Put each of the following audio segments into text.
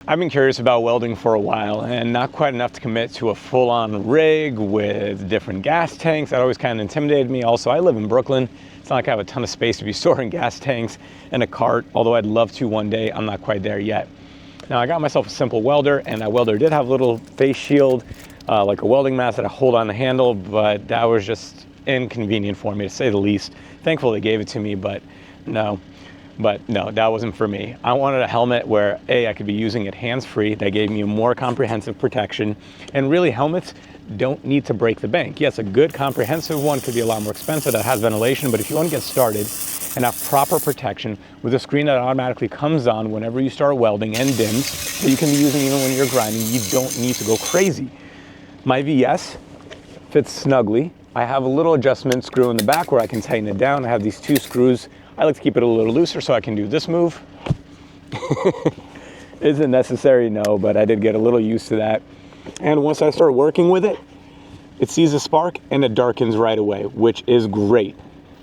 I've been curious about welding for a while and not quite enough to commit to a full-on rig with different gas tanks. That always kind of intimidated me. Also, I live in Brooklyn. It's not like I have a ton of space to be storing gas tanks in a cart, although I'd love to one day. I'm not quite there yet. Now, I got myself a simple welder, and that welder did have a little face shield, like a welding mask that I hold on the handle, but that was just inconvenient for me, to say the least. Thankful they gave it to me, but no, that wasn't for me. I wanted a helmet where I could be using it hands-free. That gave me a more comprehensive protection. And really, helmets don't need to break the bank. Yes, a good comprehensive one could be a lot more expensive that has ventilation, but if you want to get started and have proper protection with a screen that automatically comes on whenever you start welding and dims, that you can be using even when you're grinding, you don't need to go crazy. My VS fits snugly. I have a little adjustment screw in the back where I can tighten it down. I have these two screws. I like to keep it a little looser so I can do this move. Isn't necessary, no, but I did get a little used to that. And once I start working with it, it sees a spark and it darkens right away, which is great.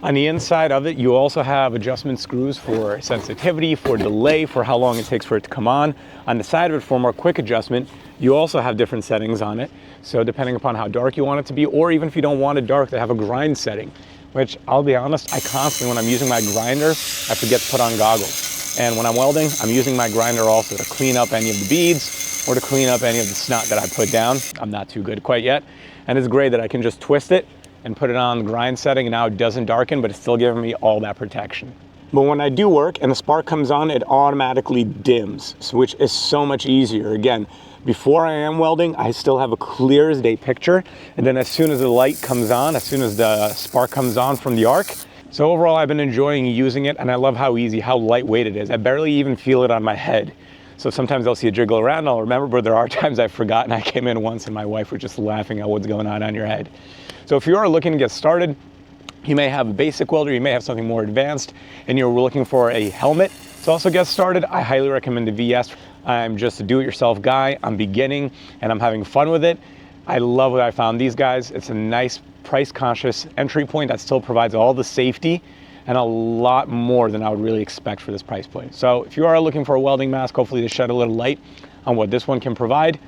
On the inside of it, you also have adjustment screws for sensitivity, for delay, for how long it takes for it to come on. On the side of it, for more quick adjustment, you also have different settings on it. So depending upon how dark you want it to be, or even if you don't want it dark, they have a grind setting, which I'll be honest, I constantly, when I'm using my grinder, I forget to put on goggles. And when I'm welding, I'm using my grinder also to clean up any of the beads or to clean up any of the snot that I put down. I'm not too good quite yet. And it's great that I can just twist it and put it on the grind setting, and now it doesn't darken, but it's still giving me all that protection. But when I do work and the spark comes on, it automatically dims, which is so much easier. Again, before I am welding, I still have a clear as day picture. And then as soon as the light comes on, as soon as the spark comes on from the arc. So overall, I've been enjoying using it, and I love how easy, how lightweight it is. I barely even feel it on my head. So sometimes I'll see it jiggle around and I'll remember, but there are times I've forgotten. I came in once and my wife was just laughing at what's going on your head. So if you are looking to get started, you may have a basic welder, you may have something more advanced, and you're looking for a helmet to also get started, I highly recommend the VS. I'm just a do-it-yourself guy. I'm beginning and I'm having fun with it. I love what I found these guys. It's a nice price-conscious entry point that still provides all the safety and a lot more than I would really expect for this price point. So if you are looking for a welding mask, hopefully to shed a little light on what this one can provide,